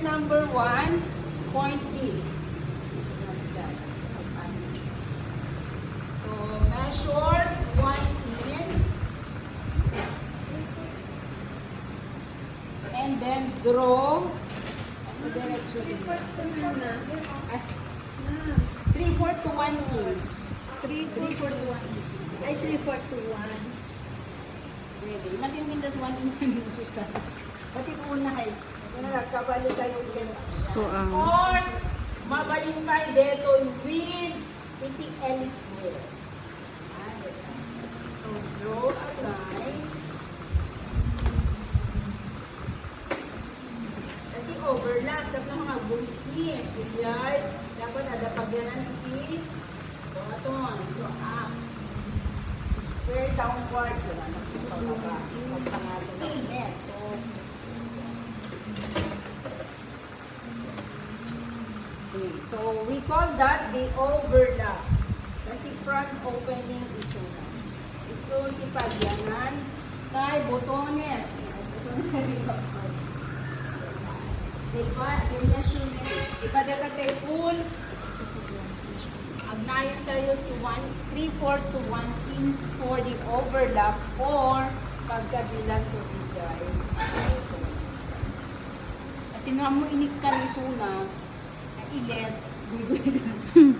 number 1, point B. So, measure 1 inch. And then draw. Ano direction? 3/4 to 1 inch. 3/4 to 1 inch. Ay, 3/4 to 1. Pwede. Matintindas 1 inch na yung susan. Pati po na kayo. Nagkabali kayo dito. So, Or, mabalin tayo dito with PTL square. So, draw a line. Kasi overlap. Dapat na mga bulisnis. Kaya, dapat ada pagyanan ng button. So, up. Square downward. Wala na po pababa. Pagpangalan ng net. So, okay. So, we call that the overlap. Kasi front opening is una. Gusto ipagyanan kay botones. Botones sa ribak. Diba? The measurement. Iba dito tayo full. Agnayon tayo to 3/4 to 1 inch for the overlap or pagkabilang to the jar. Kasi nga mo inikkan isuna na ilet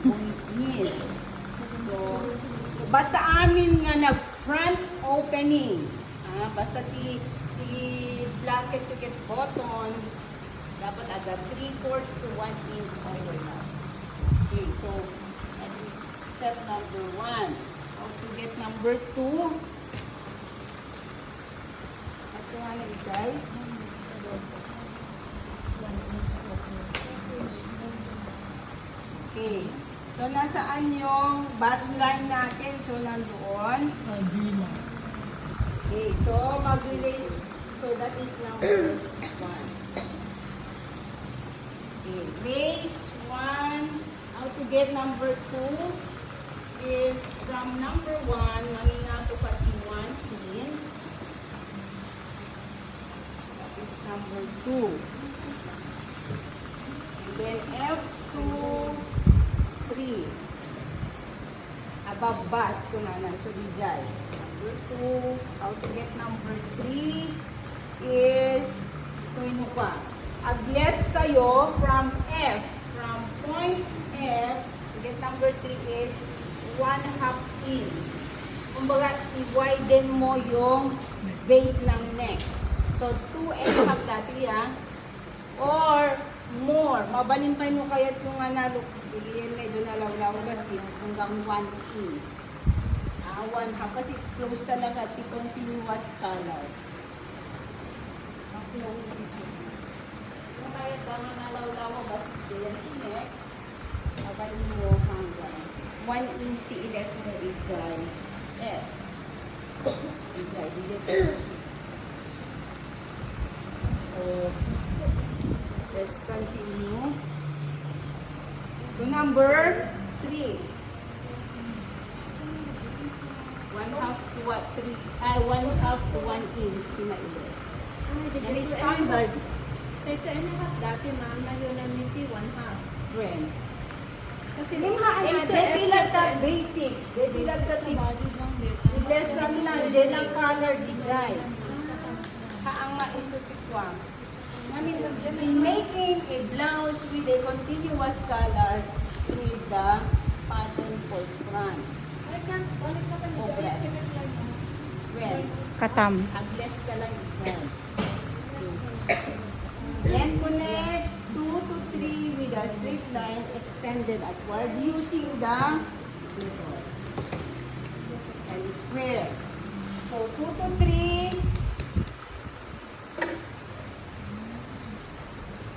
bumisnis. So, basta amin nga nag-front opening. Basta blanket to get buttons, dapat ada 3/4 to 1 inch overlap. Okay, so that is step number 1. How to get number 2? Ito nga na Okay. So, nasaan yung bus line natin? So, nandoon. Okay. So, mag-relate. So, that is number 1. Okay. Base 1. How to get number 2 is from number 1, mangingato pati 1 pins. That is number 2. And then F2, 3. Above bus ko na so dijay. Number 2. How to get number 3 is ito yun pa. Agles tayo from F. From point F, to get number 3 is 1/2 inch. Kumbaga, i-widen mo yung base ng neck. So, 2.5 dati or more. Mabalin pa mo kaya't yung analog. Bigyan medyo nalaw-law kasi hanggang 1 inch. 1/2 kasi close talaga at continuous color. Kung kaya't ang nalaw-law basta yan neck, mabalin mo hanggang 1 inch ti iles mo ijay. F. Ijay. So, let's continue. So, number 3. 1/2 to what? 1/2 to 1 inch ti mailes. Yan is standard. Ito, dati ma'am, ngayon ang niti 1/2. When? Kasi Depilag ta basic. Depilag ta lesson lang. Diyan lang color dijay. Haang maisutikwa. In making a blouse with a continuous color, you need the pattern for front. Well, katam. agles ka lang front. Then connect 2 to 3 with a straight line extended upward using the and square. So 2 to 3.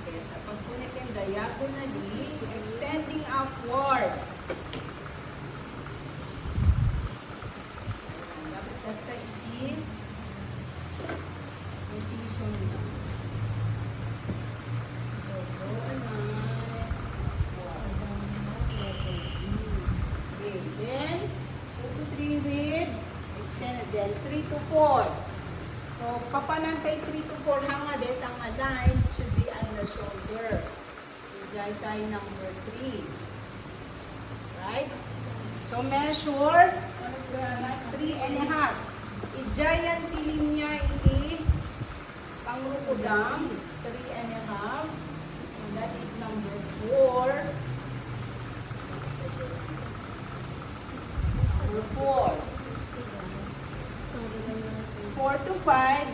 Kapag connect yung diagonally, extending upward. Dapat basta position lang. Then, 2 to 3 with extended. Then, 3 to 4. So, kapanantay 3 to 4 hanga din, ang line should be on the shoulder. Try tayo number 3. Right? So, measure 3.5. I-giant linya ini pangrukudang 3.5. And that is number 4. Number 4. 4 to 5.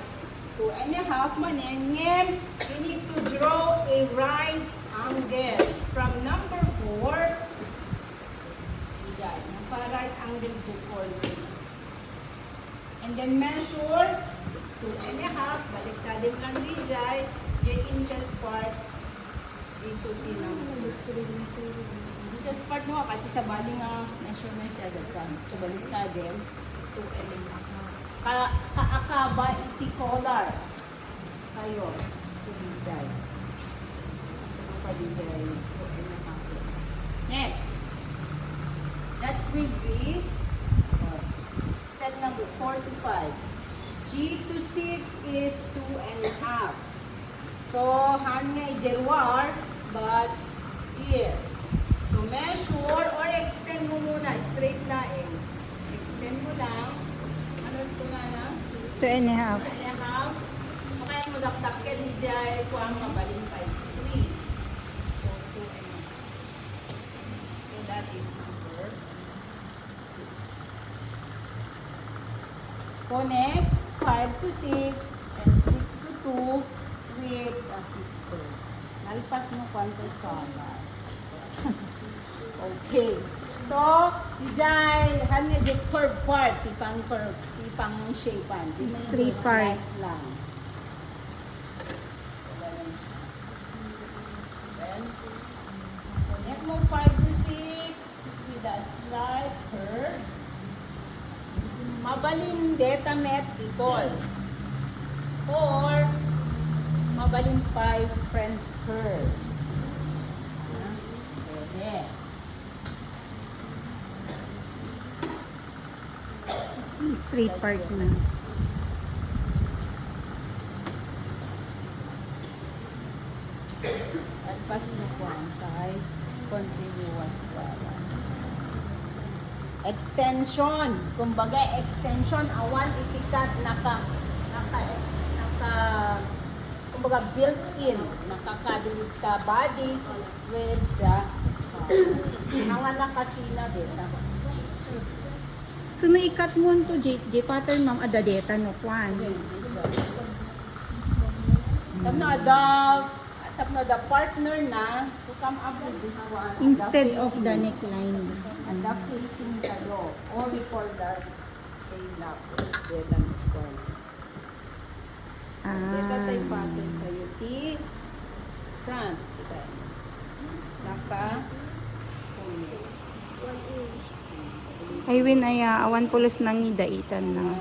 2.5 manengem. You need to draw a right angle from number 4. Yan. Naka-right angle dyan for me. And then measure 2.5. Baliktadin lang din dyan. Yung inches part. Isutin lang. Inches part mo kasi sa bali nga measurement siya dyan. So baliktadin. 2.5. Kaakaba iti color. Kayo. Sumijay. Sumipadiday. Next. That will be step number 4 to 5. G to 6 is 2.5. So, han nga ijerwar, but here. So, measure or extend mo muna. Straight line. Extend mo lang. Ano ito nga na? 2.5. 2.5. Kaya mo dakdak ka ni Jai kung ang mabaling 5. 3. So, 2.5. So, that is number 6. Connect 5 to 6 and 6 to 2 with a 50. Nalpas mo kwento sana. Okay. So, Jai, hanya di curve part, tipang curve, tipang shapean. Straight part. Lang. Then, connect mo 5 to 6 with a slight curve. Mabaling data met itol. Or, mabaling 5 French curve. Pwede. Straight part na. At pas mo po ang kay continuous wala. Extension. Kumbaga, extension, awan itikat kumbaga built-in. Nakakadulog ka bodies with the mga nakasina din. So, naikat mo to, J pattern, ma'am, adadeta, no, kwan. Tapno the partner na to come up with this one. Instead of the neckline. And the facing the law. Or we call that tail lock. Deta neckline. Deta tayo pattern kayo. T front. Naka Ay, win, ay, awan pulos nang idaitan na.